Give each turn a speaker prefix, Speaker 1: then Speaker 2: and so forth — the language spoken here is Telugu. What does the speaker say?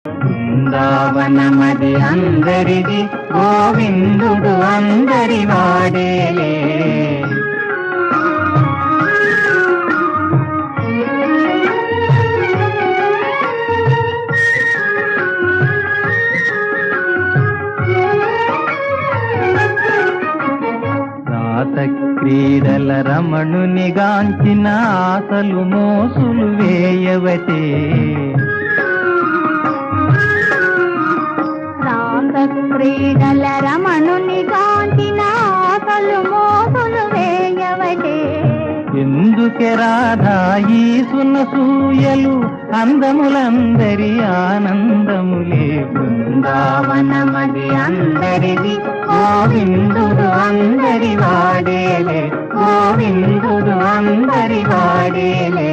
Speaker 1: బృందావనమది అందరిది, గోవిందుడు అందరి వాడేలే. క్రీడల రమణునిగాంచిన ఆశలు మోసులు వేయవటే.
Speaker 2: క్రీడల రమణునిగాంచిన ఆశలు మోసులు వేయవటే.
Speaker 1: ఎందుకే రాధా ఈ సునసూయలు, అందములందరి ఆనందములే. బృందావనమది అందరిది, గోవిందుడు అందరి వాడేలే. గోవిందుడు అందరి వాడేలే.